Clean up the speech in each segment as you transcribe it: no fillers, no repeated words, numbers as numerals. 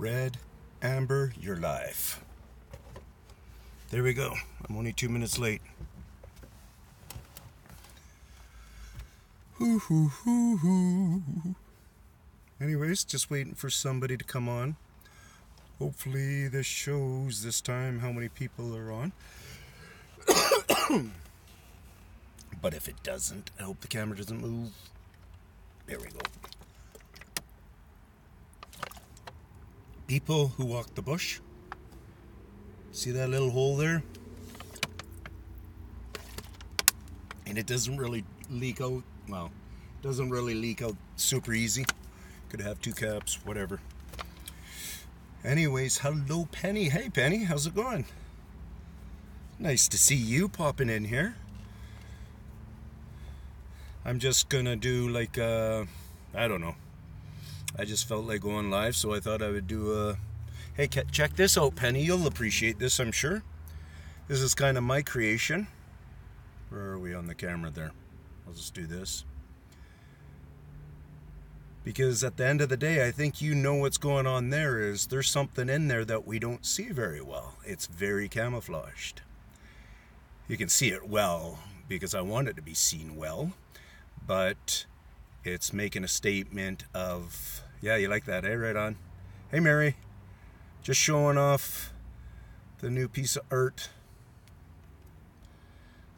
Red, amber, your life. There we go. I'm only 2 minutes late. Hoo hoo hoo hoo. Anyways, just waiting for somebody to come on. Hopefully this shows this time how many people are on. But if it doesn't, I hope the camera doesn't move. There we go. People who walk the bush. See that little hole there? And it doesn't really leak out. Well, it doesn't really leak out super easy. Could have two caps, whatever. Anyways, hello Penny. Hey Penny, how's it going? Nice to see you popping in here. I'm just gonna do like I don't know. I just felt like going live, so I thought I would do a... Hey, check this out, Penny. You'll appreciate this, I'm sure. This is kind of my creation. Where are we on the camera there? I'll just do this. Because at the end of the day, I think you know what's going on there is there's something in there that we don't see very well. It's very camouflaged. You can see it well because I want it to be seen well, but it's making a statement of, yeah, you like that, eh? Right on. Hey, Mary. Just showing off the new piece of art.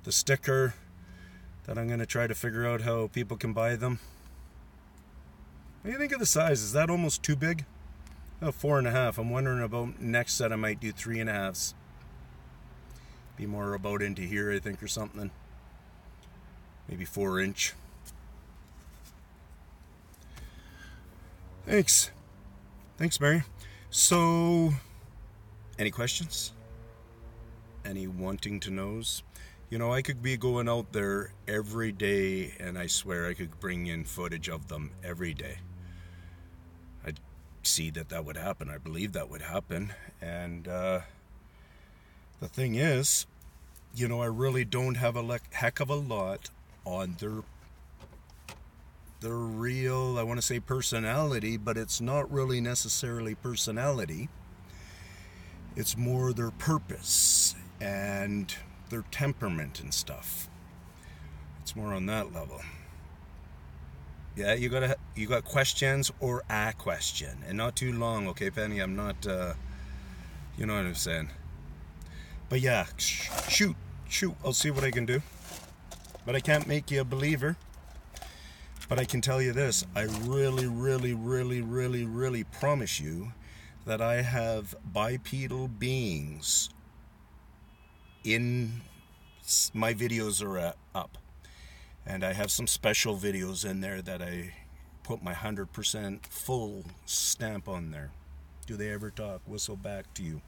The sticker that I'm going to try to figure out how people can buy them. What do you think of the size? Is that almost too big? Oh, 4.5. I'm wondering about next set I might do 3.5s. Be more about into here, I think, or something. Maybe 4-inch. Thanks. Thanks, Mary. So, any questions? Any wanting to knows? You know, I could be going out there every day, and I swear I could bring in footage of them every day. I see that would happen. I believe that would happen. And the thing is, you know, I really don't have a heck of a lot on their real, I want to say personality, but it's not really necessarily personality. It's more their purpose and their temperament and stuff. It's more on that level. Yeah, you got questions or a question, and not too long, okay, Penny? I'm not, you know what I'm saying. But yeah, shoot, I'll see what I can do. But I can't make you a believer. But I can tell you this, I really, really, really, really, really promise you that I have bipedal beings in my videos are up. And I have some special videos in there that I put my 100% full stamp on there. Do they ever talk? Whistle back to you.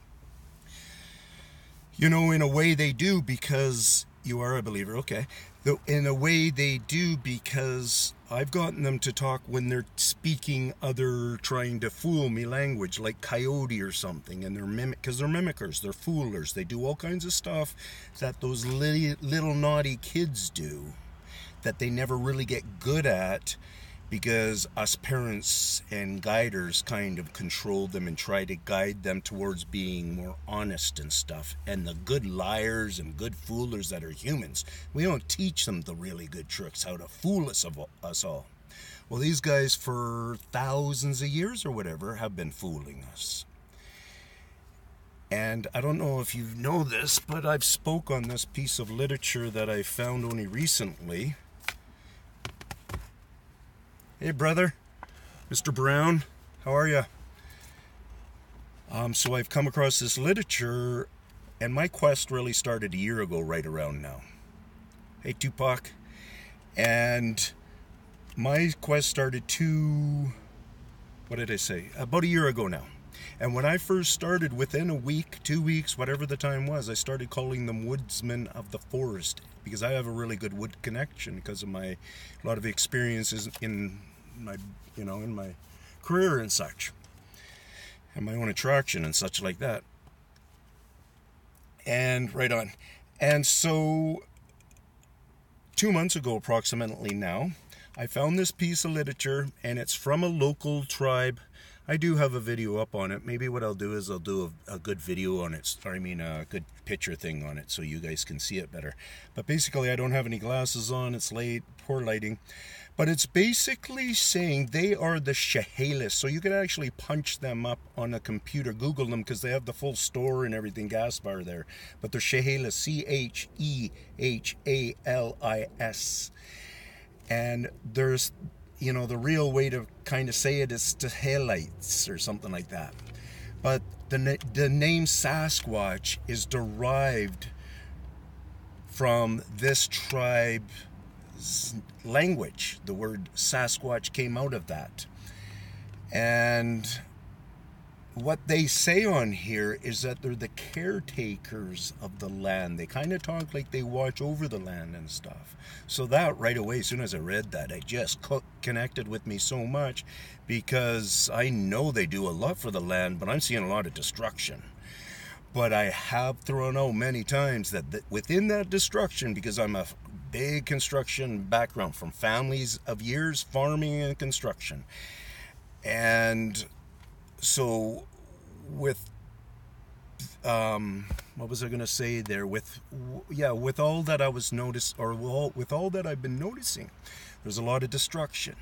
You know, in a way they do because you are a believer, okay. Though in a way they do because I've gotten them to talk when they're speaking other trying to fool me language, like coyote or something, and because they're mimickers, they're foolers, they do all kinds of stuff that those little naughty kids do that they never really get good at because us parents and guiders kind of control them and try to guide them towards being more honest and stuff. And the good liars and good foolers that are humans, we don't teach them the really good tricks, how to fool us all. Well, these guys for thousands of years or whatever have been fooling us. And I don't know if you know this, but I've spoke on this piece of literature that I found only recently. Hey, brother, Mr. Brown, how are you? So I've come across this literature, and my quest really started a year ago, right around now. Hey, Tupac. And my quest started about a year ago now. And when I first started, within a week, 2 weeks, whatever the time was, I started calling them woodsmen of the forest, because I have a really good wood connection because of a lot of experiences in my career and such, and my own attraction and such like that. And right on. And so 2 months ago approximately now, I found this piece of literature, and it's from a local tribe. I do have a video up on it. Maybe what I'll do is I'll do a good video on it, or I mean a good picture thing on it so you guys can see it better. But basically I don't have any glasses on, it's late, poor lighting. But it's basically saying they are the Chehalis. So you can actually punch them up on a computer, Google them, because they have the full store and everything, gas bar there. But they're Chehalis, C-H-E-H-A-L-I-S. And there's, you know, the real way to kind of say it is Stahelites or something like that. But the name Sasquatch is derived from this tribe's language. The word Sasquatch came out of that. And what they say on here is that they're the caretakers of the land. They kind of talk like they watch over the land and stuff. So that right away, as soon as I read that, it just connected with me so much, because I know they do a lot for the land, but I'm seeing a lot of destruction. But I have thrown out many times that within that destruction, because I'm a big construction background from families of years, farming and construction. And so with what was I going to say there? With all that I was with all that I've been noticing, there's a lot of destruction,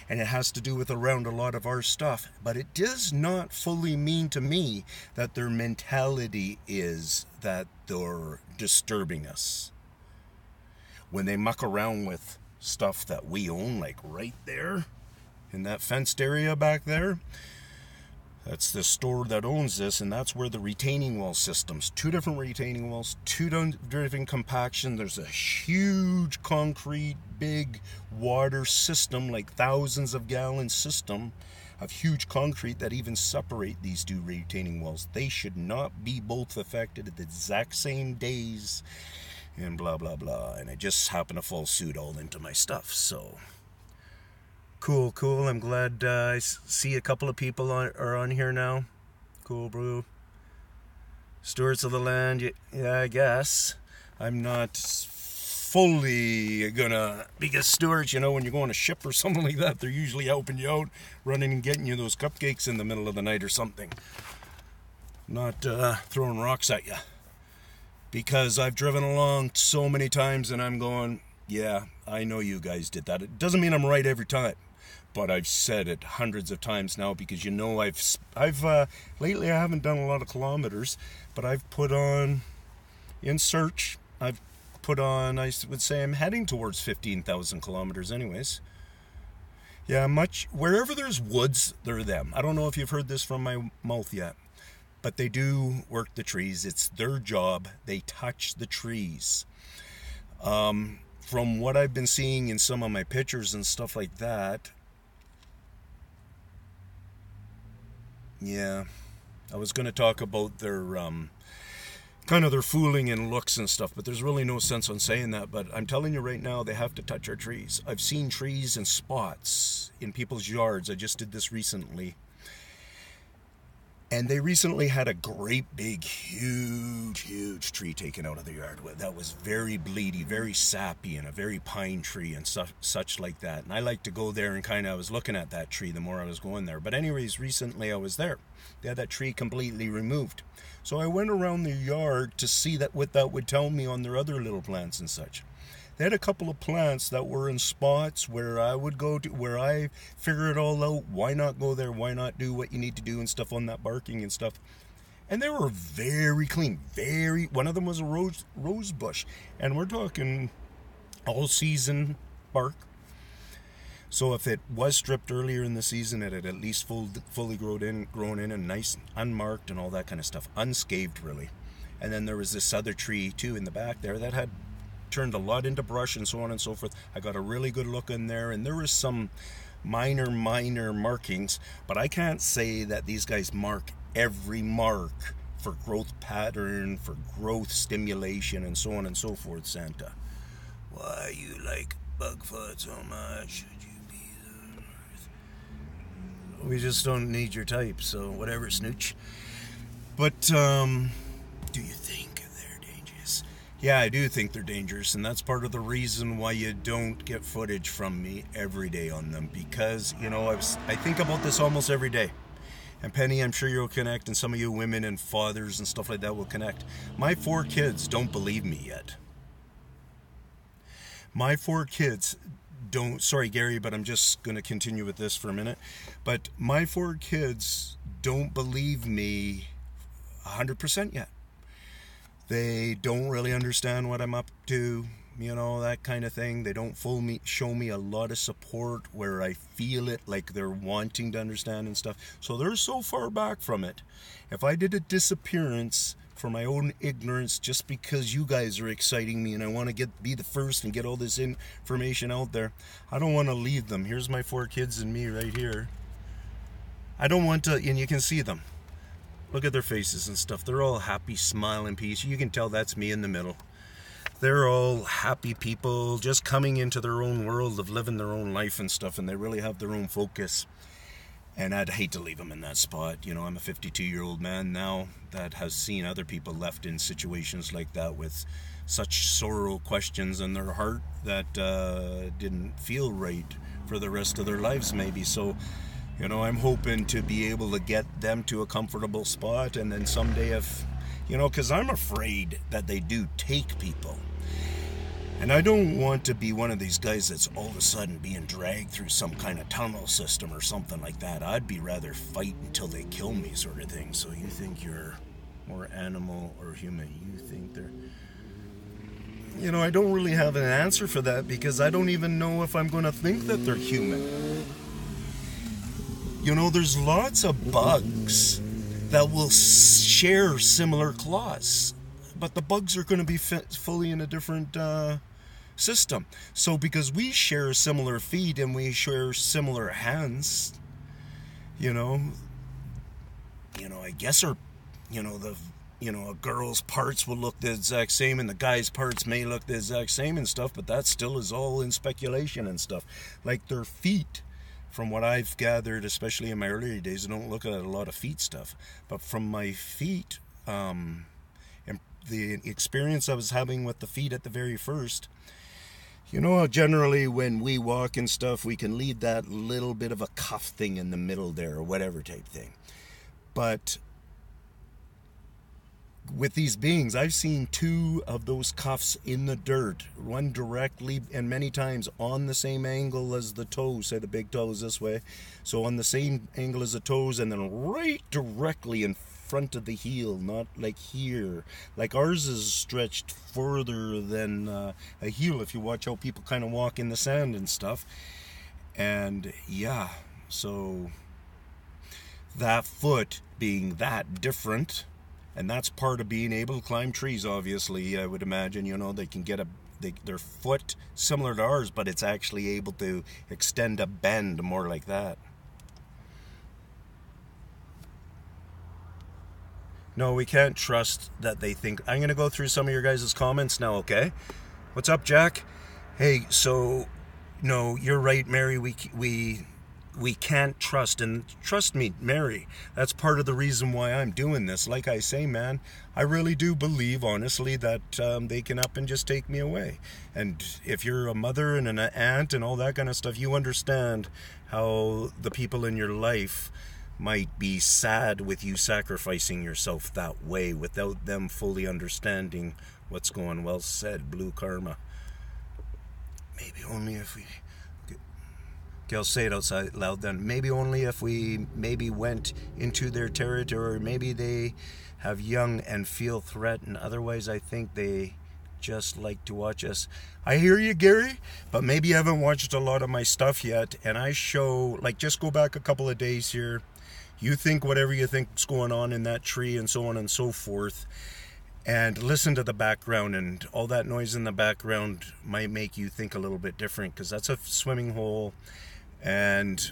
and it has to do with around a lot of our stuff. But it does not fully mean to me that their mentality is that they're disturbing us. When they muck around with stuff that we own, like right there in that fenced area back there, that's the store that owns this, and that's where the retaining wall systems, 2 different retaining walls, 2 different compaction. There's a huge concrete, big water system, like thousands of gallon system of huge concrete that even separate these 2 retaining walls. They should not be both affected at the exact same days, and blah blah blah. And I just happened to fall suit all into my stuff. So cool. I'm glad I see a couple of people are on here now. Cool, bro. Stewards of the land, yeah, I guess. I'm not fully gonna, because stewards, you know, when you go on a ship or something like that, they're usually helping you out, running and getting you those cupcakes in the middle of the night or something. Not throwing rocks at you. Because I've driven along so many times and I'm going, yeah, I know you guys did that. It doesn't mean I'm right every time, but I've said it hundreds of times now, because you know I've lately I haven't done a lot of kilometers, but I've put on, in search, I've put on, I would say I'm heading towards 15,000 kilometers anyways. Yeah, wherever there's woods, they're them. I don't know if you've heard this from my mouth yet, but they do work the trees. It's their job. They touch the trees. From what I've been seeing in some of my pictures and stuff like that, yeah, I was going to talk about their kind of their fooling and looks and stuff, but there's really no sense on saying that. But I'm telling you right now, they have to touch our trees. I've seen trees in spots in people's yards. I just did this recently. And they recently had a great big, huge tree taken out of their yard. That was very bleedy, very sappy, and a very pine tree and such like that. And I like to go there and I was looking at that tree the more I was going there. But anyways, recently I was there. They had that tree completely removed. So I went around their yard to see what that would tell me on their other little plants and such. They had a couple of plants that were in spots where I would go to, where I figure it all out. Why not go there? Why not do what you need to do and stuff on that barking and stuff? And they were very clean. One of them was a rose bush. And we're talking all season bark. So if it was stripped earlier in the season, it had at least fully grown in and nice, unmarked and all that kind of stuff. Unscathed, really. And then there was this other tree, too, in the back there that had turned a lot into brush and so on and so forth. I got a really good look in there, and there was some minor markings, but I can't say that these guys mark every mark for growth pattern, for growth stimulation, and so on and so forth. Santa, why you like Bigfoot so much? Should you be the Earth? We just don't need your type, so whatever, snooch. But do you think they're dangerous? Yeah, I do think they're dangerous, and that's part of the reason why you don't get footage from me every day on them, because, you know, I think about this almost every day. And Penny, I'm sure you'll connect, and some of you women and fathers and stuff like that will connect. My 4 kids don't believe me yet. My 4 kids don't, sorry Gary, but I'm just going to continue with this for a minute. But my 4 kids don't believe me 100% yet. They don't really understand what I'm up to, that kind of thing. They don't show me a lot of support where I feel it, like they're wanting to understand and stuff. So they're so far back from it. If I did a disappearance for my own ignorance, just because you guys are exciting me and I want to be the first and get all this information out there, I don't want to leave them. Here's my 4 kids and me right here. I don't want to, and you can see them. Look at their faces and stuff. They're all happy, smiling, peace. You can tell that's me in the middle. They're all happy people, just coming into their own world of living their own life and stuff, and they really have their own focus. And I'd hate to leave them in that spot. I'm a 52-year-old man now that has seen other people left in situations like that with such sorrow questions in their heart that didn't feel right for the rest of their lives maybe. So, I'm hoping to be able to get them to a comfortable spot, and then someday if, because I'm afraid that they do take people. And I don't want to be one of these guys that's all of a sudden being dragged through some kind of tunnel system or something like that. I'd be rather fight until they kill me sort of thing. So you think you're more animal or human? You think they're... I don't really have an answer for that because I don't even know if I'm going to think that they're human. There's lots of bugs that will share similar claws. But the bugs are going to be fully in a different system. So because we share similar feet and we share similar hands, I guess a girl's parts will look the exact same and the guy's parts may look the exact same and stuff, but that still is all in speculation and stuff. Like their feet, from what I've gathered, especially in my earlier days, I don't look at a lot of feet stuff. But from my feet, and the experience I was having with the feet at the very first, generally when we walk and stuff, we can leave that little bit of a cuff thing in the middle there or whatever type thing. But with these beings, I've seen 2 of those cuffs in the dirt, one directly and many times on the same angle as the toes. Say the big toe is this way, so on the same angle as the toes, and then right directly in front of the heel, not like here. Like ours is stretched further than a heel if you watch how people kind of walk in the sand and stuff. And yeah, so that foot being that different, and that's part of being able to climb trees, obviously. I would imagine, they can get their foot similar to ours, but it's actually able to extend a bend more like that. No, we can't trust that they think. I'm going to go through some of your guys' comments now, okay? What's up, Jack? Hey, so, no, you're right, Mary. We can't trust, and trust me, Mary, that's part of the reason why I'm doing this. Like I say, man, I really do believe, honestly, that they can up and just take me away. And if you're a mother and an aunt and all that kind of stuff, you understand how the people in your life might be sad with you sacrificing yourself that way without them fully understanding what's going. Well said, Blue Karma. Maybe only if we... Okay, I'll say it outside loud then. Maybe only if we maybe went into their territory, or maybe they have young and feel threatened. Otherwise, I think they just like to watch us. I hear you, Gary, but maybe you haven't watched a lot of my stuff yet. And I show, like, just go back a couple of days here. You think whatever you think's going on in that tree and so on and so forth. And listen to the background, and all that noise in the background might make you think a little bit different, because that's a swimming hole. And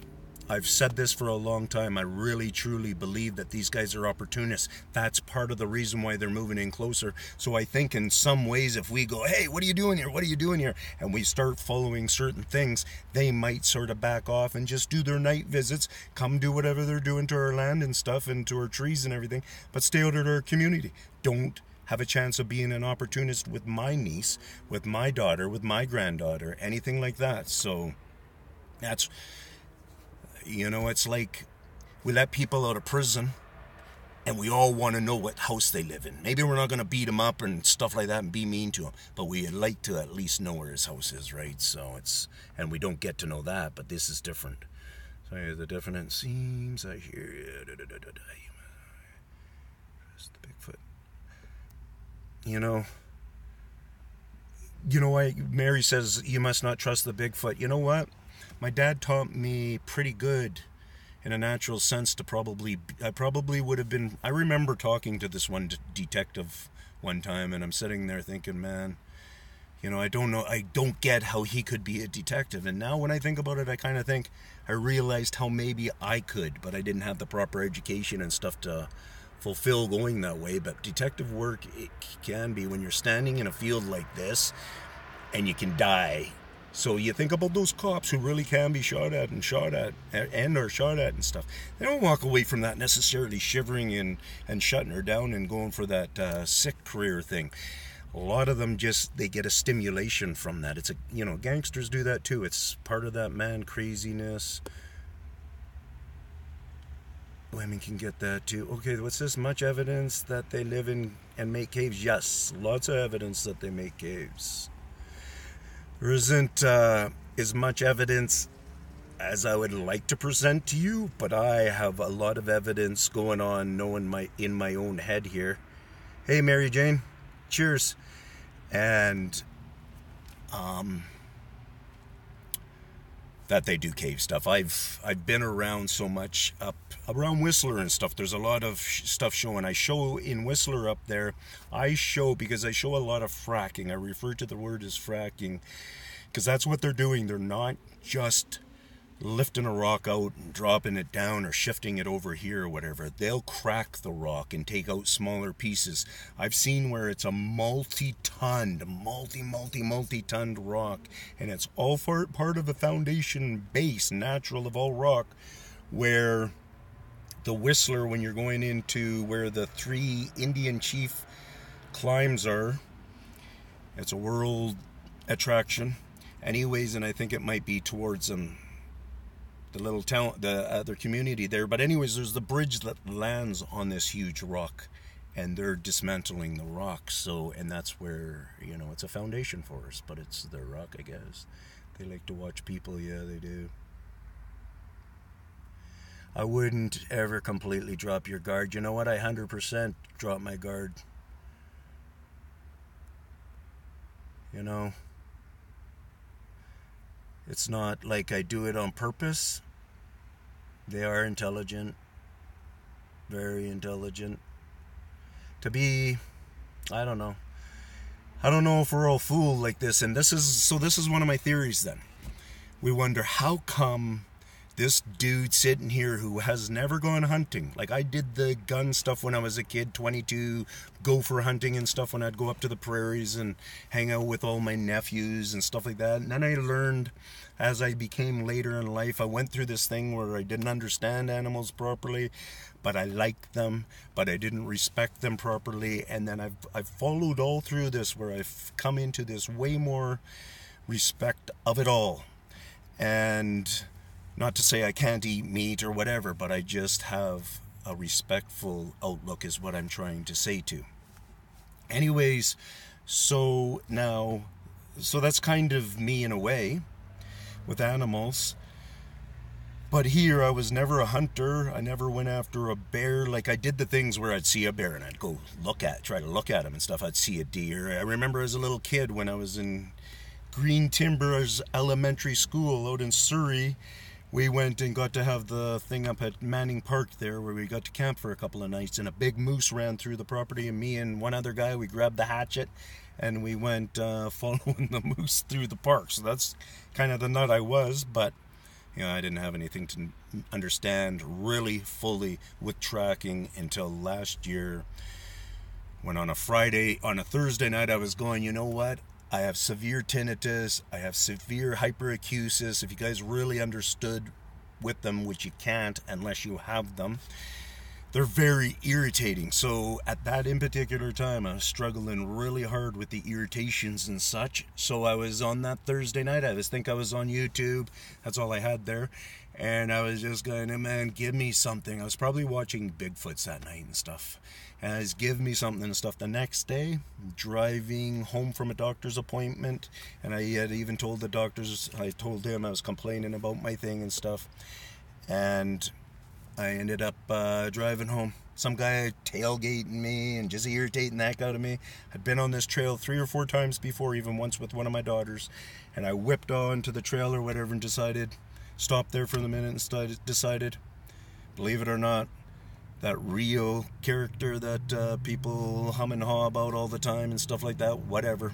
I've said this for a long time. I really, truly believe that these guys are opportunists. That's part of the reason why they're moving in closer. So I think in some ways, if we go, hey, what are you doing here? What are you doing here? And we start following certain things, they might sort of back off and just do their night visits, come do whatever they're doing to our land and stuff and to our trees and everything, but stay out of our community. Don't have a chance of being an opportunist with my niece, with my daughter, with my granddaughter, anything like that. So that's, it's like we let people out of prison, and we all want to know what house they live in. Maybe we're not going to beat them up and stuff like that and be mean to them, but we'd like to at least know where his house is, right? So and we don't get to know that, but this is different. So here's the difference. Seems I hear you. Trust the Bigfoot. You know why Mary says you must not trust the Bigfoot? You know what? My dad taught me pretty good in a natural sense to I probably would have been, I remember talking to this one detective one time, and I'm sitting there thinking, man, I don't get how he could be a detective. And now when I think about it, I kind of think I realized how maybe I could, but I didn't have the proper education and stuff to fulfill going that way. But detective work, it can be when you're standing in a field like this and you can die. So you think about those cops who really can be shot at and shot at and stuff. They don't walk away from that necessarily shivering and shutting her down and going for that sick career thing. A lot of them they get a stimulation from that. It's gangsters do that too. It's part of that man craziness. Women can get that too. Okay, what's this? Much evidence that they live in and make caves? Yes, lots of evidence that they make caves. There isn't as much evidence as I would like to present to you, but I have a lot of evidence going on in my own head here. Hey, Mary Jane, cheers. And that they do cave stuff. I've been around so much up around Whistler and stuff. There's a lot of stuff showing. I show in Whistler up there. Because I show a lot of fracking. I refer to the word as fracking because that's what they're doing. They're not just lifting a rock out and dropping it down or shifting it over here or whatever. They'll crack the rock and take out smaller pieces. I've seen where it's a multi-tonned rock, and it's all part of a foundation base, natural of all rock, where the Whistler, when you're going into where the 3 Indian chief climbs are, it's a world attraction anyways, and I think it might be towards the little town, the other community there. But anyways, there's the bridge that lands on this huge rock, and they're dismantling the rock. And that's where, it's a foundation for us, but it's their rock, I guess. They like to watch people. Yeah, they do. I wouldn't ever completely drop your guard. You know what? I 100% drop my guard. It's not like I do it on purpose. They are intelligent. Very intelligent. To be, I don't know. I don't know if we're all fooled like this. And this is one of my theories then. We wonder how come this dude sitting here who has never gone hunting. Like I did the gun stuff when I was a kid, 22, go for hunting and stuff when I'd go up to the prairies and hang out with all my nephews and stuff like that. And then I learned as I became later in life, I went through this thing where I didn't understand animals properly, but I liked them, but I didn't respect them properly. And then I've followed all through this where I've come into this way more respect of it all. And not to say I can't eat meat or whatever, but I just have a respectful outlook is what I'm trying to say to. Anyways, so that's kind of me in a way with animals. But here I was never a hunter. I never went after a bear. Like I did the things where I'd see a bear and I'd go try to look at him and stuff. I'd see a deer. I remember as a little kid when I was in Green Timbers Elementary School out in Surrey, we went and got to have the thing up at Manning Park there where we got to camp for a couple of nights, and a big moose ran through the property, and me and one other guy, we grabbed the hatchet and we went following the moose through the park. So that's kind of the nut I was, but I didn't have anything to understand really fully with tracking until last year when on a Thursday night I was going, you know what? I have severe tinnitus. I have severe hyperacusis. If you guys really understood with them, which you can't unless you have them, they're very irritating. So at that in particular time, I was struggling really hard with the irritations and such. So I was on that Thursday night. I think I was on YouTube. That's all I had there. And I was just going, man, give me something. I was probably watching Bigfoots that night and stuff. And I was, give me something and stuff. The next day, driving home from a doctor's appointment. And I had even told the doctors, I told him I was complaining about my thing and stuff. And I ended up driving home. Some guy tailgating me and just irritating the heck out of me. I'd been on this trail 3 or 4 times before, even once with one of my daughters. And I whipped on to the trail or whatever and stopped there for a minute and decided, believe it or not, that Rio character that people hum and haw about all the time and stuff like that, whatever.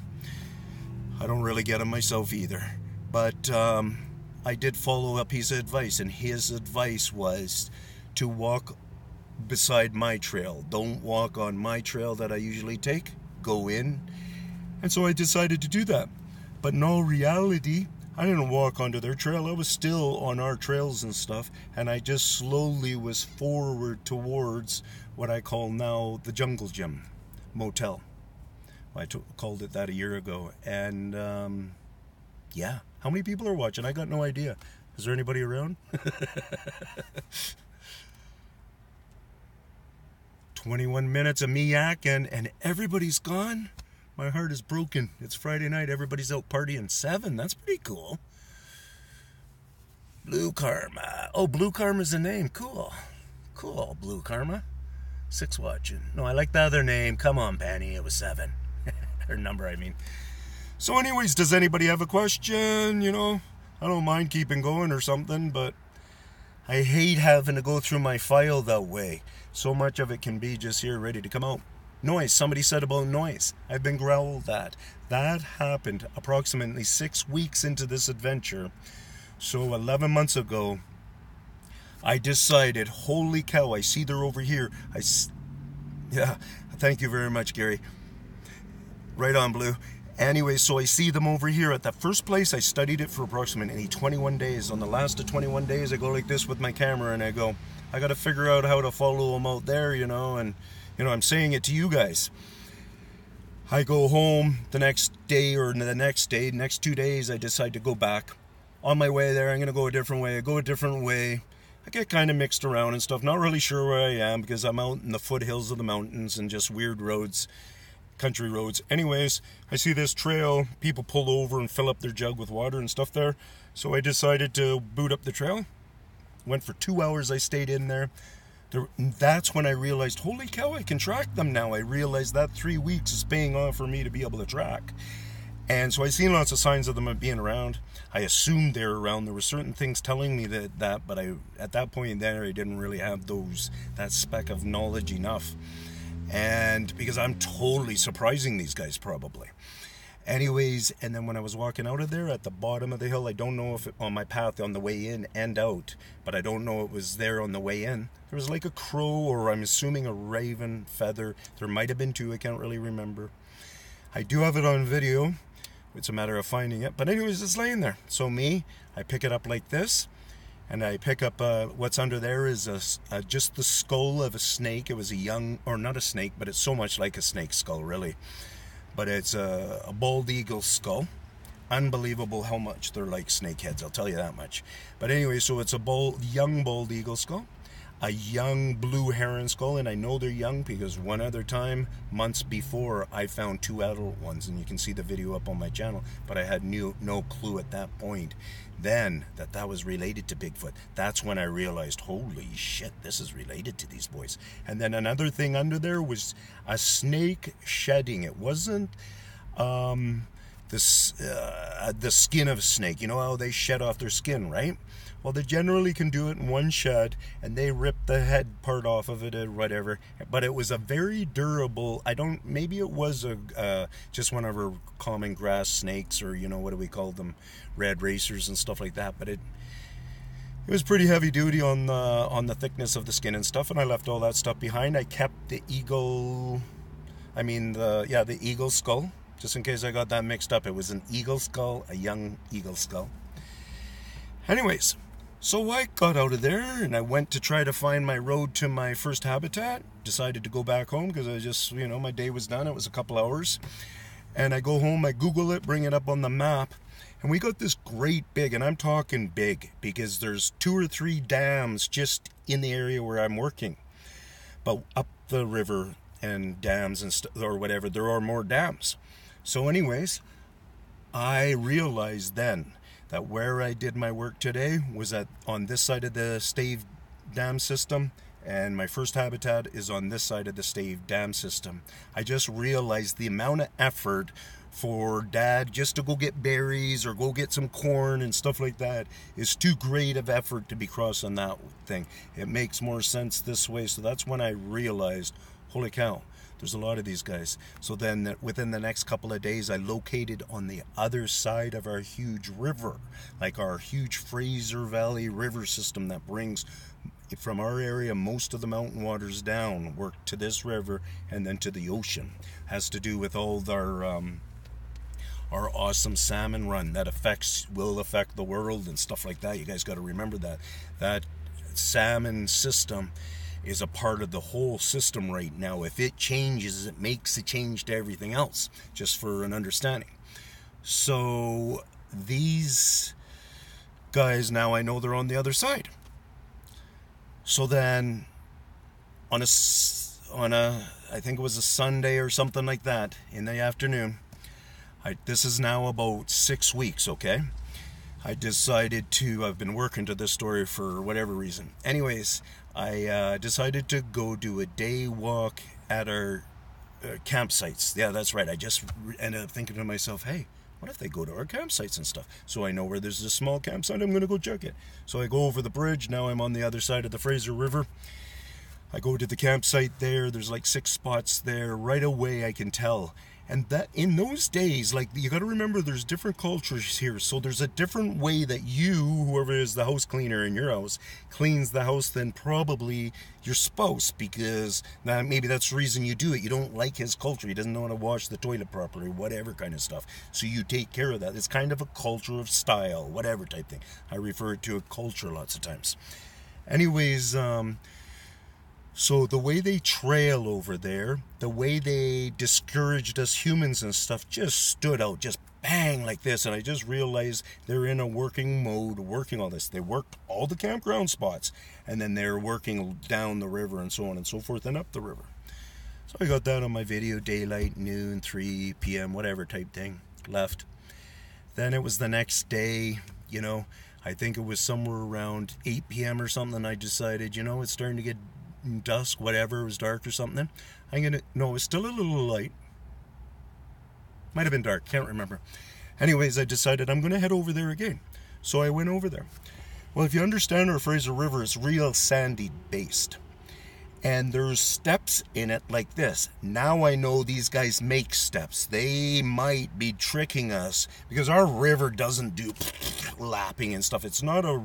I don't really get him myself either. But I did follow up his advice, and his advice was to walk beside my trail. Don't walk on my trail that I usually take. Go in. And so I decided to do that. But in all reality, I didn't walk onto their trail. I was still on our trails and stuff, and I just slowly was forward towards what I call now the Jungle Gym Motel. I called it that a year ago. And yeah, how many people are watching? I got no idea. Is there anybody around? 21 minutes of me yakking, and everybody's gone. My heart is broken. It's Friday night. Everybody's out partying. 7. That's pretty cool. Blue Karma. Oh, Blue Karma's the name. Cool. Cool, Blue Karma. 6 watching. No, I like the other name. Come on, Penny. It was 7. Her number, I mean. So anyways, does anybody have a question? You know, I don't mind keeping going or something, but I hate having to go through my file that way. So much of it can be just here ready to come out. Noise. Somebody said about noise. I've been growled at. That happened approximately 6 weeks into this adventure. So 11 months ago, I decided, holy cow, I see they're over here. Yeah, thank you very much, Gary. Right on, Blue. Anyway, so I see them over here at the first place. I studied it for approximately 21 days. On the last of 21 days, I go like this with my camera and I go, I got to figure out how to follow them out there, you know, and you know, I'm saying it to you guys. I go home the next day or the next day, next 2 days, I decide to go back. On my way there, I'm going to go a different way. I go a different way. I get kind of mixed around and stuff. Not really sure where I am because I'm out in the foothills of the mountains and just weird roads, country roads. Anyways, I see this trail. People pull over and fill up their jug with water and stuff there. So I decided to boot up the trail. Went for 2 hours. I stayed in there. That's when I realized, holy cow, I can track them now. I realized that 3 weeks is paying off for me to be able to track. And so I seen lots of signs of them being around. I assumed they were around. There were certain things telling me that but at that point there, I didn't really have that speck of knowledge enough. And because I'm totally surprising these guys probably. Anyways, and then when I was walking out of there at the bottom of the hill, I don't know if on my path on the way in and out, but I don't know it was there on the way in. There was like a crow, or I'm assuming a raven feather. There might have been 2, I can't really remember. I do have it on video. It's a matter of finding it. But anyways, it's laying there. So I pick it up like this, and I pick up what's under there is just the skull of a snake. It was a young, or not a snake, but it's so much like a snake skull, really. But it's a bald eagle skull. Unbelievable how much they're like snake heads, I'll tell you that much. But anyway, so it's a young bald eagle skull, a young blue heron skull, and I know they're young because one other time, months before, I found 2 adult ones, and you can see the video up on my channel, but I had no clue at that point then that was related to Bigfoot. That's when I realized, holy shit, this is related to these boys. And then another thing under there was a snake shedding. It wasn't the skin of a snake. You know how they shed off their skin, right? Well, they generally can do it in one shed, and they rip the head part off of it or whatever. But it was a very durable, maybe it was just one of our common grass snakes, or, you know, what do we call them? Red racers and stuff like that. But it was pretty heavy duty on the thickness of the skin and stuff, and I left all that stuff behind. I kept the eagle skull, just in case I got that mixed up. It was an eagle skull, a young eagle skull. Anyways, So I got out of there and I went to try to find my road to my first habitat. Decided to go back home because I just, my day was done. It was a couple hours. And I go home, I Google it, bring it up on the map. And we got this great big, and I'm talking big, because there's 2 or 3 dams just in the area where I'm working. But up the river and dams and or whatever, there are more dams. So anyways, I realized then that where I did my work today was on this side of the Stave Dam system, and my first habitat is on this side of the Stave Dam system. I just realized the amount of effort for Dad just to go get berries or go get some corn and stuff like that is too great of effort to be crossing that thing. It makes more sense this way. So that's when I realized, holy cow, there's a lot of these guys. So then within the next couple of days, I located on the other side of our huge river, like our huge Fraser Valley river system that brings from our area most of the mountain waters down, work to this river and then to the ocean. Has to do with all our awesome salmon run that will affect the world and stuff like that. You guys got to remember that salmon system is a part of the whole system right now. If it changes, it makes a change to everything else, just for an understanding. So these guys, now I know they're on the other side. So then on a I think it was a Sunday or something like that in the afternoon, this is now about 6 weeks, okay? I decided I've been working to this story for whatever reason. Anyways, I decided to go do a day walk at our campsites. Yeah, that's right. I just ended up thinking to myself, hey, what if they go to our campsites and stuff? So I know where there's a small campsite, I'm going to go check it. So I go over the bridge. Now I'm on the other side of the Fraser River. I go to the campsite there. There's like 6 spots there. Right away I can tell. And that in those days, like, you got to remember there's different cultures here. So there's a different way that whoever is the house cleaner in your house, cleans the house than probably your spouse, because maybe that's the reason you do it. You don't like his culture. He doesn't know how to wash the toilet properly, whatever kind of stuff. So you take care of that. It's kind of a culture of style, whatever type thing. I refer to a culture lots of times. Anyways, so the way they trail over there, the way they discouraged us humans and stuff just stood out, just bang like this. And I just realized they're in a working mode, working all this. They worked all the campground spots, and then they're working down the river and so on and so forth and up the river. So I got that on my video, daylight, noon, 3 p.m., whatever type thing, left. Then it was the next day, I think it was somewhere around 8 p.m. or something. I decided, it's starting to get dusk, whatever, it was dark or something. It was still a little light. Might have been dark, can't remember. Anyways, I decided I'm going to head over there again. So I went over there. Well, if you understand our Fraser River, it's real sandy based. And there's steps in it like this. Now I know these guys make steps. They might be tricking us because our river doesn't do lapping and stuff. It's not a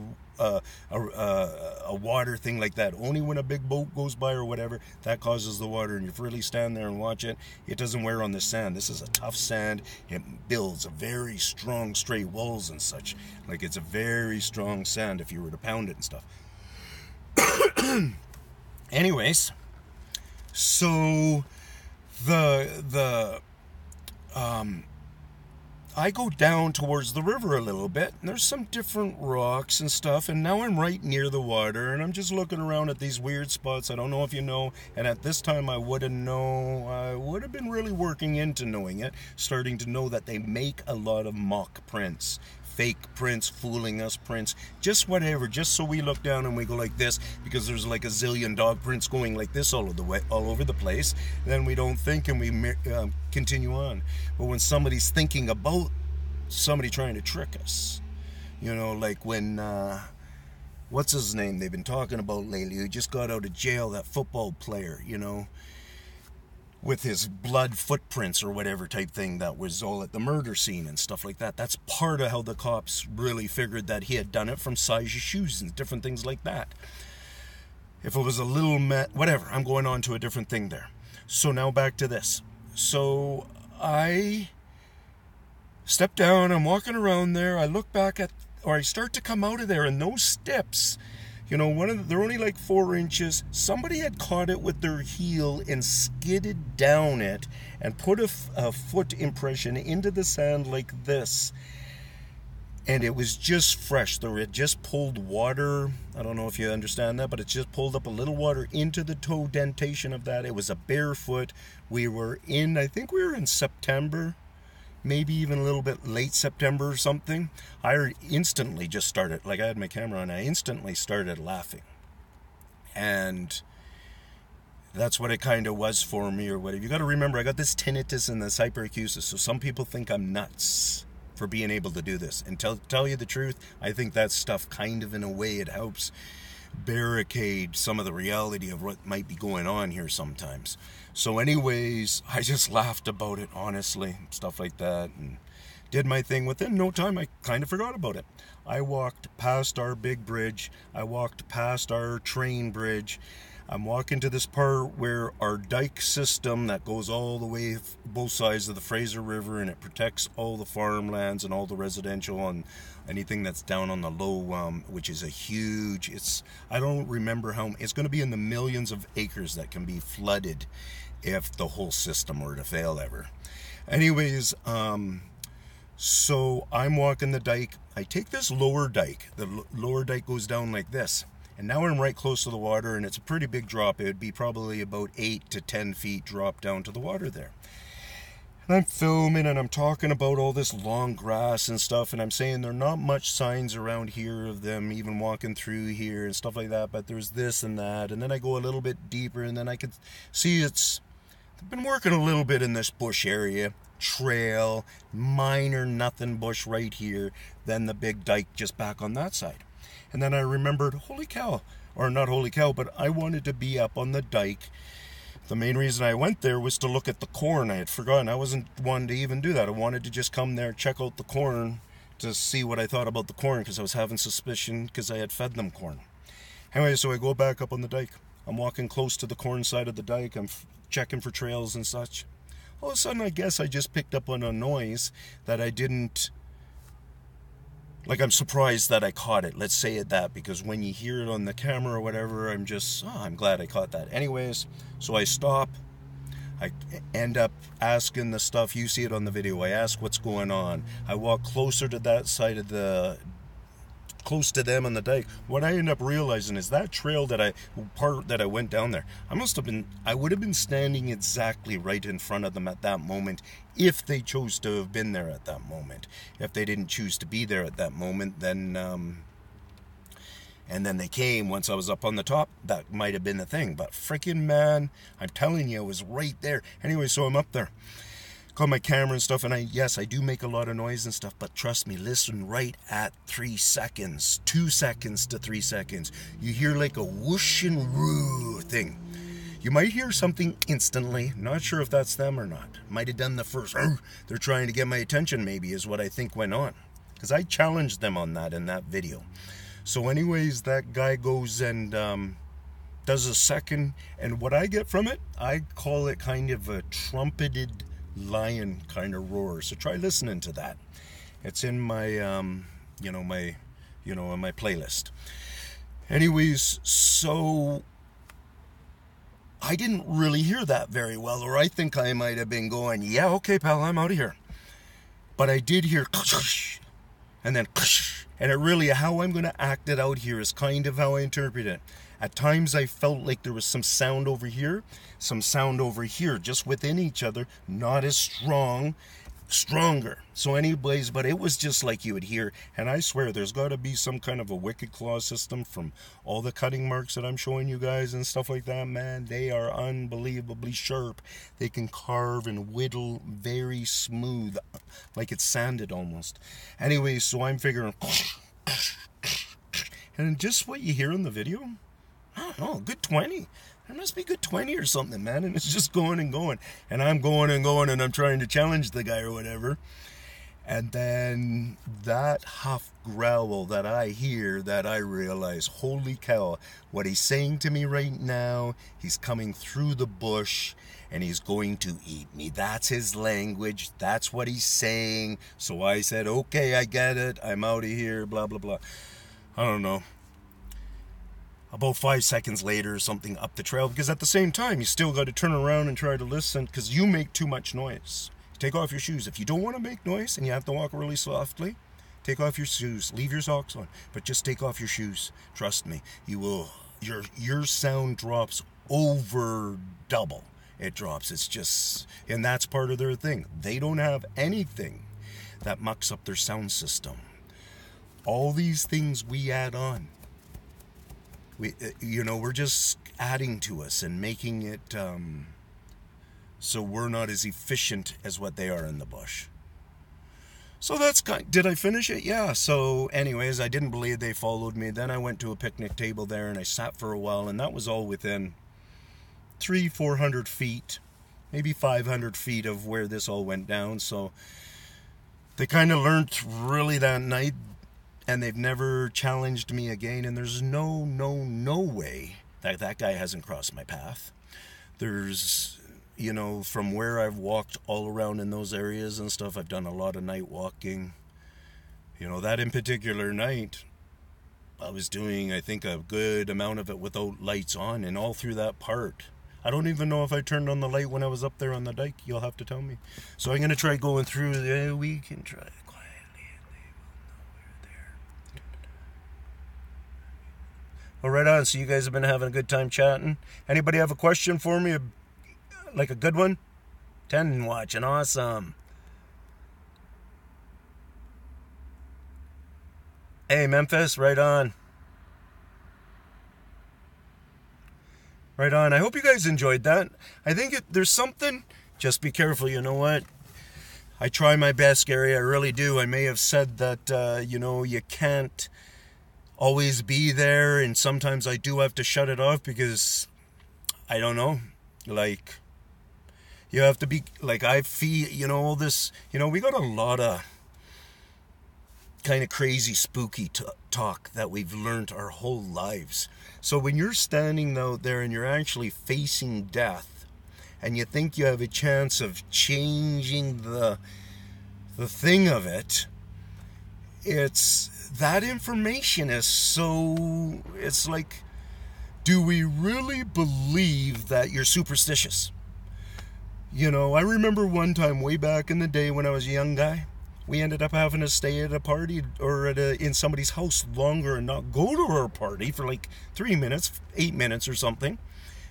water thing like that. Only when a big boat goes by or whatever, that causes the water. And if you really stand there and watch it, it doesn't wear on the sand. This is a tough sand. It builds a very strong straight walls and such. Like, it's a very strong sand if you were to pound it and stuff. Anyways, so I go down towards the river a little bit, and there's some different rocks and stuff, and now I'm right near the water, and I'm just looking around at these weird spots. I don't know if you know, and at this time I would have been really working into knowing it, starting to know that they make a lot of mock prints. Fake prints, fooling us prints, just whatever, just so we look down and we go like this, because there's like a zillion dog prints going like this all over the place. Then we don't think and we continue on. But when somebody's thinking about somebody trying to trick us, like when what's his name they've been talking about lately, who just got out of jail, that football player, with his blood footprints or whatever type thing that was all at the murder scene and stuff like that. That's part of how the cops really figured that he had done it, from size of shoes and different things like that. If it was a little whatever, I'm going on to a different thing there. So now back to this. So I step down, I'm walking around there, I look back at or I start to come out of there, and those steps, you know, they're only like 4 inches. Somebody had caught it with their heel and skidded down it and put a foot impression into the sand like this. And it was just fresh. It had just pulled water. I don't know if you understand that, but it just pulled up a little water into the toe dentation of that. It was a barefoot. I think we were in September, maybe even a little bit late September or something. I instantly just started, like I had my camera on, I instantly started laughing. And that's what it kind of was for me, or whatever. You got to remember, I got this tinnitus and this hyperacusis, so some people think I'm nuts for being able to do this. And tell you the truth, I think that stuff kind of, in a way, it helps barricade some of the reality of what might be going on here sometimes. So anyways, I just laughed about it, honestly, stuff like that, and did my thing. Within no time, I kind of forgot about it. I walked past our big bridge. I walked past our train bridge. I'm walking to this part where our dike system that goes all the way both sides of the Fraser River, and it protects all the farmlands and all the residential and anything that's down on the low, which is a huge, I don't remember how, it's going to be in the millions of acres that can be flooded if the whole system were to fail ever. Anyways, so I'm walking the dike. I take this lower dike. The lower dike goes down like this. And now I'm right close to the water, and it's a pretty big drop. It would be probably about 8 to 10 feet drop down to the water there. And I'm filming, and I'm talking about all this long grass and stuff, and I'm saying there are not much signs around here of them even walking through here and stuff like that, but there's this and that. And then I go a little bit deeper, and then I could see I've been working a little bit in this bush area. Trail, minor nothing bush right here, then the big dike just back on that side. And then I remembered, holy cow, or not holy cow, but I wanted to be up on the dike. The main reason I went there was to look at the corn. I had forgotten. I wasn't one to even do that. I wanted to just come there, check out the corn to see what I thought about the corn, because I was having suspicion because I had fed them corn. Anyway, so I go back up on the dike. I'm walking close to the corn side of the dike. I'm checking for trails and such. All of a sudden, I guess I just picked up on a noise that I didn't... Like, I'm surprised that I caught it. Let's say it that, because when you hear it on the camera or whatever, I'm glad I caught that. Anyways, so I stop. I end up asking the stuff. You see it on the video. I ask what's going on. I walk closer to that side of close to them on the dike. What I end up realizing is that trail that I went down there, I would have been standing exactly right in front of them at that moment if they chose to have been there at that moment. If they didn't choose to be there at that moment, then and then they came once I was up on the top, that might have been the thing. But freaking man, I'm telling you, it was right there. Anyway, so I'm up there. Got my camera and stuff, and I do make a lot of noise and stuff, but trust me, listen right at 3 seconds, 2 seconds to 3 seconds. You hear like a whoosh and whoo thing. You might hear something instantly, not sure if that's them or not. Might have done the first, they're trying to get my attention maybe, is what I think went on. Because I challenged them on that in that video. So anyways, that guy goes and does a second, and what I get from it, I call it kind of a trumpeted lion kind of roar. So try listening to that. It's in my in my playlist. Anyways, so I didn't really hear that very well, or I think I might have been going, yeah, okay, pal, I'm out of here. But I did hear and then and it really, how I'm going to act it out here is kind of how I interpret it. At times I felt like there was some sound over here, just within each other, not as stronger. So anyways, but it was just like you would hear, and I swear there's got to be some kind of a wicked claw system from all the cutting marks that I'm showing you guys and stuff like that, man. They are unbelievably sharp. They can carve and whittle very smooth, like it's sanded almost. Anyways, so I'm figuring, and just what you hear in the video, I don't know, good 20. There must be good 20 or something, man. And it's just going and going. And I'm going and going, and I'm trying to challenge the guy or whatever. And then that huff growl that I hear, that I realize, holy cow, what he's saying to me right now, he's coming through the bush and he's going to eat me. That's his language. That's what he's saying. So I said, okay, I get it. I'm out of here, blah, blah, blah. I don't know. About 5 seconds later, something up the trail, because at the same time, you still got to turn around and try to listen, because you make too much noise. Take off your shoes. If you don't want to make noise and you have to walk really softly, take off your shoes. Leave your socks on, but just take off your shoes. Trust me, you will. Your sound drops over double. It drops. It's just, and that's part of their thing. They don't have anything that mucks up their sound system. All these things we add on. We're just adding to us and making it so we're not as efficient as what they are in the bush. So that's did I finish it? Yeah. So anyways, I didn't believe they followed me. Then I went to a picnic table there and I sat for a while, and that was all within 300-400 feet, maybe 500 feet of where this all went down. So they kind of learned really that night, and they've never challenged me again. And there's no way that guy hasn't crossed my path. There's, from where I've walked all around in those areas and stuff, I've done a lot of night walking. That in particular night, I was doing, I think, a good amount of it without lights on, and all through that part. I don't even know if I turned on the light when I was up there on the dike. You'll have to tell me. So I'm going to try going through there. We can try quietly, and they will know we're there. Well, right on. So you guys have been having a good time chatting. Anybody have a question for me? Like a good one? 10 watching. Awesome. Hey, Memphis, right on. Right on. I hope you guys enjoyed that. I think there's something. Just be careful. You know what? I try my best, Gary. I really do. I may have said that, you can't always be there. And sometimes I do have to shut it off because, I don't know, like, you have to be, like, I feel, all this, we got a lot of kind of crazy, spooky talk that we've learned our whole lives. So when you're standing out there and you're actually facing death, and you think you have a chance of changing the thing of it, it's, that information is so, it's like, do we really believe that you're superstitious? I remember one time way back in the day when I was a young guy, we ended up having to stay at a party or in somebody's house longer and not go to our party for like 3 minutes, 8 minutes or something,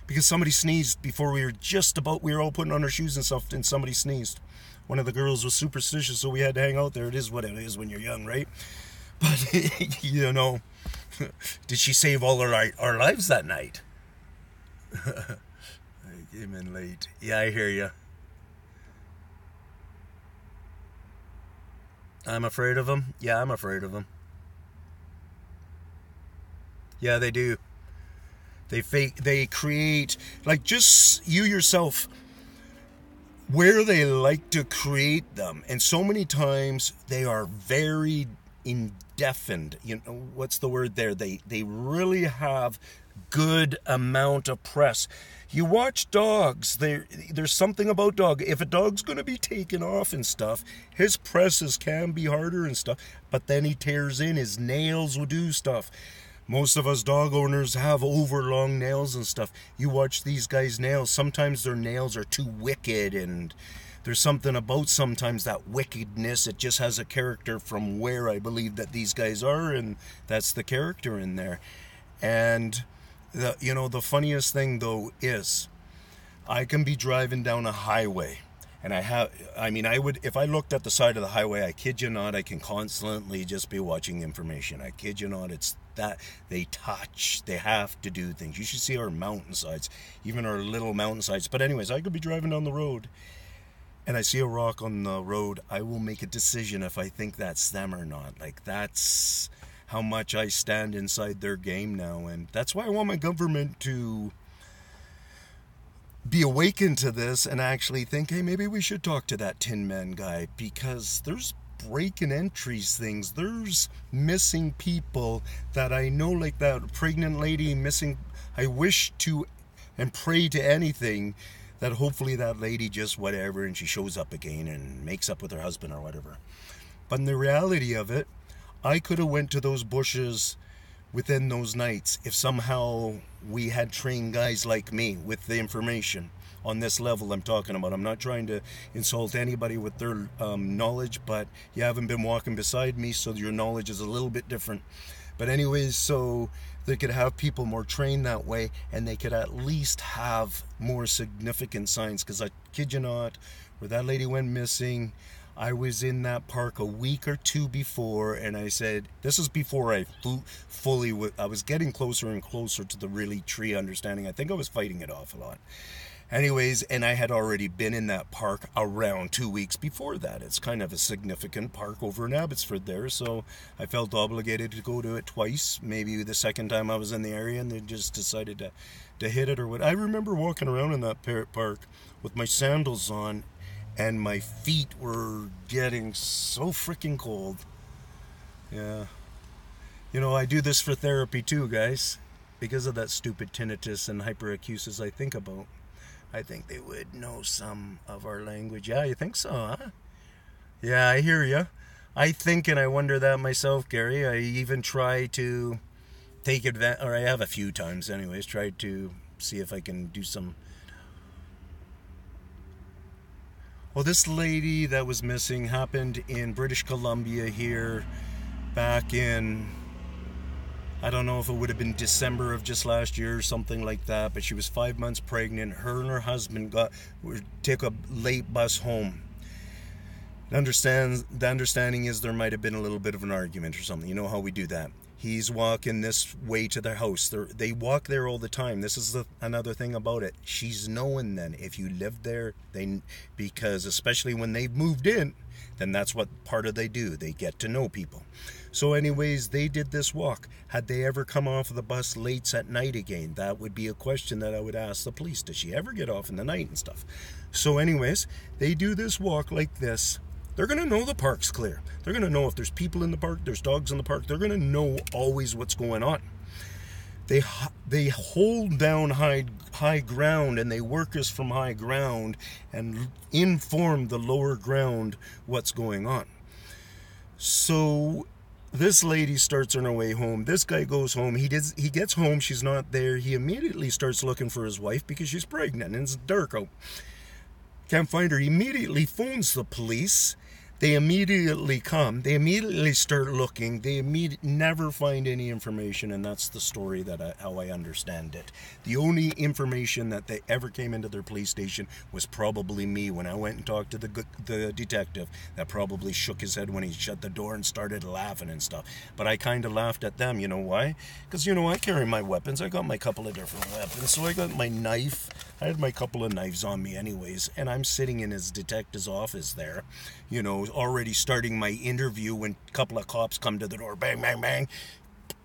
because somebody sneezed before we were all putting on our shoes and stuff, and somebody sneezed. One of the girls was superstitious, so we had to hang out there. It is what it is when you're young, right? But, did she save all our lives that night? I came in late. Yeah, I hear you. I'm afraid of them. Yeah, I'm afraid of them. Yeah, they do. They create, like, just you yourself, where they like to create them. And so many times they are very indefinite. What's the word there? They really have good amount of press. You watch dogs, there's something about dog. If a dog's going to be taken off and stuff, his presses can be harder and stuff, but then he tears in, his nails will do stuff. Most of us dog owners have overlong nails and stuff. You watch these guys' nails, sometimes their nails are too wicked, and there's something about sometimes that wickedness. It just has a character from where I believe that these guys are, and that's the character in there. And the funniest thing though is, I can be driving down a highway, and I would, if I looked at the side of the highway, I kid you not, I can constantly just be watching information. I kid you not, it's that they have to do things. You should see our mountainsides, even our little mountainsides. But anyways, I could be driving down the road, and I see a rock on the road. I will make a decision if I think that's them or not. Like, that's how much I stand inside their game now. And that's why I want my government to be awakened to this and actually think, hey, maybe we should talk to that Tin Man guy, because there's breaking entries things. There's missing people that I know, like that pregnant lady missing. I wish to and pray to anything that hopefully that lady just whatever and she shows up again and makes up with her husband or whatever. But in the reality of it, I could have went to those bushes within those nights if somehow we had trained guys like me with the information on this level I'm talking about. I'm not trying to insult anybody with their knowledge, but you haven't been walking beside me, so your knowledge is a little bit different. But anyways, so they could have people more trained that way, and they could at least have more significant signs. Because I kid you not, where that lady went missing, I was in that park a week or two before, and I said, this is before I I was getting closer and closer to the really tree understanding. I think I was fighting it off a lot. Anyways, and I had already been in that park around 2 weeks before that. It's kind of a significant park over in Abbotsford there, so I felt obligated to go to it twice. Maybe the second time I was in the area, and they just decided to hit it or what. I remember walking around in that park with my sandals on, and my feet were getting so freaking cold. Yeah. You know, I do this for therapy too, guys, because of that stupid tinnitus and hyperacusis I think about. I think they would know some of our language. Yeah, you think so, huh? Yeah, I hear you. I think and I wonder that myself, Gary. I even try to take advantage, or I have a few times anyways, tried to see if I can do some. Well, this lady that was missing happened in British Columbia here back in, I don't know if it would have been December of just last year or something like that, but she was 5 months pregnant. Her and her husband took a late bus home. The understanding is there might have been a little bit of an argument or something. You know how we do that. He's walking this way to their house. They walk there all the time. This is another thing about it. She's knowing then if you live there, because especially when they've moved in, then that's what part of they do. They get to know people. So anyways, they did this walk. Had they ever come off of the bus late at night again? That would be a question that I would ask the police. Does she ever get off in the night and stuff? So anyways, they do this walk like this. They're going to know the park's clear. They're going to know if there's people in the park, there's dogs in the park. They're going to know always what's going on. They hold down high ground, and they work us from high ground and inform the lower ground what's going on. So this lady starts on her way home. This guy goes home. He gets home. She's not there. He immediately starts looking for his wife because she's pregnant and it's dark out. Can't find her. He immediately phones the police. They immediately come. They immediately start looking. They never find any information, and that's the story how I understand it. The only information that they ever came into their police station was probably me when I went and talked to the detective. That probably shook his head when he shut the door and started laughing and stuff. But I kind of laughed at them. You know why? Because, you know, I carry my weapons. I got my couple of different weapons. So I got my knife. I had my couple of knives on me anyways, and I'm sitting in his detective's office there, you know, already starting my interview when a couple of cops come to the door, bang, bang, bang,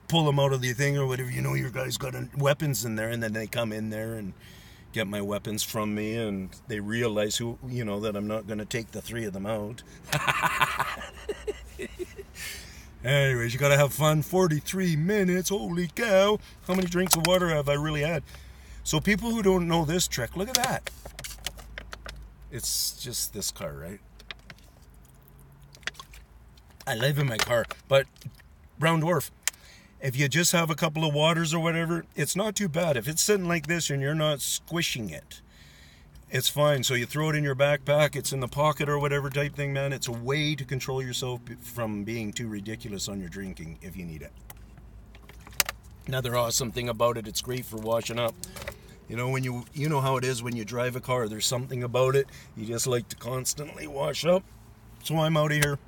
pull them out of the thing or whatever, you know, your guy's got weapons in there, and then they come in there and get my weapons from me, and they realize that I'm not going to take the three of them out. Anyways, you got to have fun. 43 minutes, holy cow. How many drinks of water have I really had? So people who don't know this trick, look at that. It's just this car, right? I live in my car, but Brown Dwarf, if you just have a couple of waters or whatever, it's not too bad. If it's sitting like this and you're not squishing it, it's fine. So you throw it in your backpack, it's in the pocket or whatever type thing, man. It's a way to control yourself from being too ridiculous on your drinking if you need it. Another awesome thing about it, it's great for washing up. You know, when you know how it is when you drive a car, there's something about it. You just like to constantly wash up. So I'm out of here.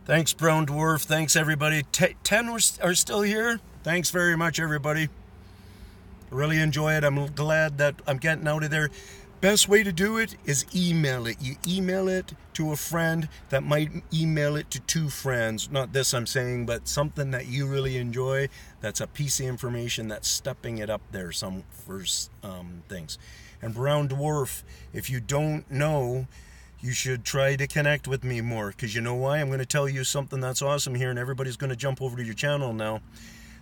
Thanks, Brown Dwarf. Thanks, everybody. 10 are still here. Thanks very much, everybody. I really enjoy it. I'm glad that I'm getting out of there. Best way to do it is email it. You email it to a friend that might email it to 2 friends. Not this I'm saying, but something that you really enjoy. That's a piece of information that's stepping it up there some first things. And Brown Dwarf, if you don't know, you should try to connect with me more, because you know why? I'm going to tell you something that's awesome here, and everybody's going to jump over to your channel now.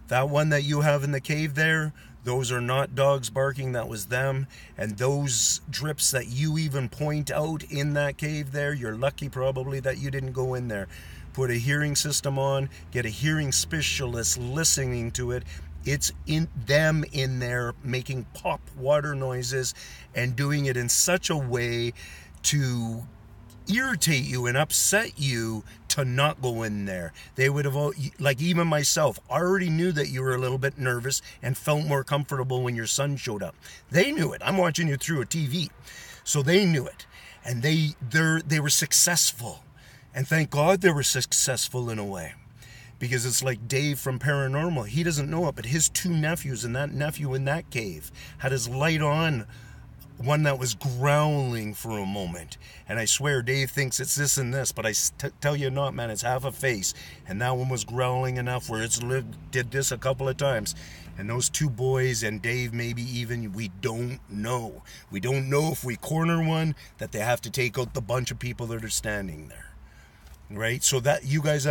That one that you have in the cave there, those are not dogs barking, that was them. And those drips that you even point out in that cave there, you're lucky probably that you didn't go in there. Put a hearing system on, get a hearing specialist listening to it. It's in them in there making pop water noises and doing it in such a way to irritate you and upset you to not go in there. They would have, like even myself, already knew that you were a little bit nervous and felt more comfortable when your son showed up. They knew it. I'm watching you through a TV. So they knew it. And they were successful. And thank God they were successful in a way. Because it's like Dave from Paranormal. He doesn't know it, but his two nephews and that nephew in that cave had his light on, one that was growling for a moment. And I swear Dave thinks it's this and this, but I tell you not, man, it's half a face. And that one was growling enough where it's did this a couple of times. And those two boys and Dave, maybe even, we don't know. We don't know if we corner one that they have to take out the bunch of people that are standing there. Right? So that you guys,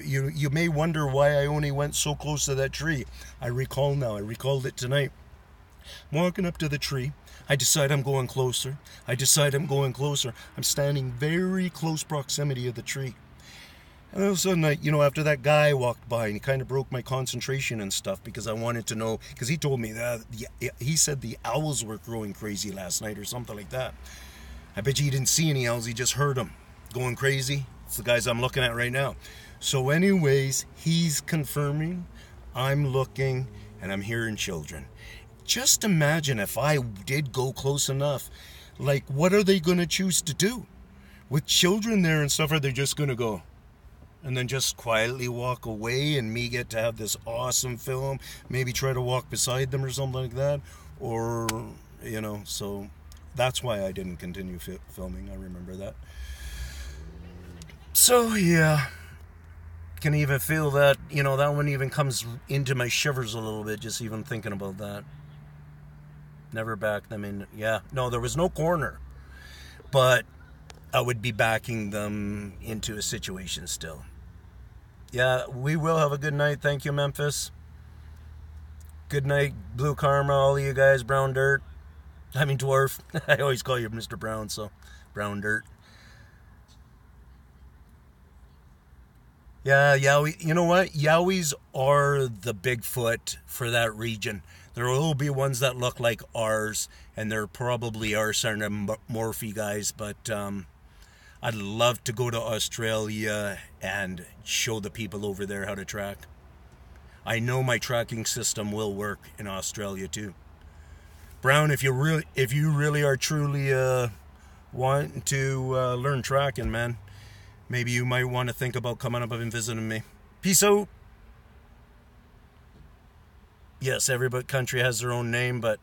you may wonder why I only went so close to that tree. I recall now. I recalled it tonight. I'm walking up to the tree. I decide I'm going closer. I decide I'm going closer. I'm standing very close proximity of the tree. And all of a sudden, after that guy walked by, and he kind of broke my concentration and stuff, because I wanted to know, because he told me that, he said the owls were growing crazy last night or something like that. I bet you he didn't see any owls, he just heard them going crazy. It's the guys I'm looking at right now. So anyways, he's confirming, I'm looking, and I'm hearing children. Just imagine if I did go close enough, like what are they going to choose to do? With children there and stuff, are they just going to go and then just quietly walk away and me get to have this awesome film, maybe try to walk beside them or something like that? Or, so that's why I didn't continue filming. I remember that. So, yeah, can even feel that, that one even comes into my shivers a little bit, just even thinking about that. Never back them in. Yeah, no, there was no corner, but I would be backing them into a situation still. Yeah, we will have a good night. Thank you, Memphis. Good night, Blue Karma, all of you guys, Brown Dirt. I mean, Dwarf. I always call you Mr. Brown, so Brown Dirt. Yeah, Yowie. You know what? Yowies are the Bigfoot for that region. There will be ones that look like ours, and there probably are certain morphy guys, but I'd love to go to Australia and show the people over there how to track. I know my tracking system will work in Australia too. Brown, if you really are truly wanting to learn tracking, man, maybe you might want to think about coming up and visiting me. Peace out. Yes, every country has their own name, but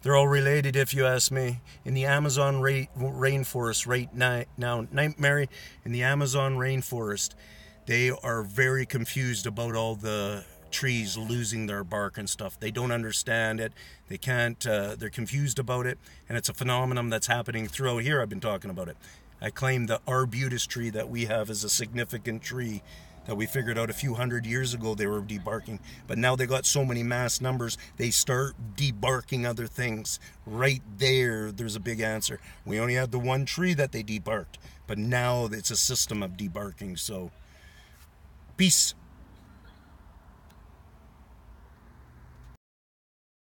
they're all related if you ask me. In the Amazon rainforest right now, Mary, in the Amazon rainforest, they are very confused about all the trees losing their bark and stuff. They don't understand it. They can't, they're confused about it, and it's a phenomenon that's happening throughout here. I've been talking about it. I claim the arbutus tree that we have is a significant tree that we figured out a few hundred years ago they were debarking. But now they got so many mass numbers, they start debarking other things. Right there's a big answer. We only had the one tree that they debarked, but now it's a system of debarking. So, peace.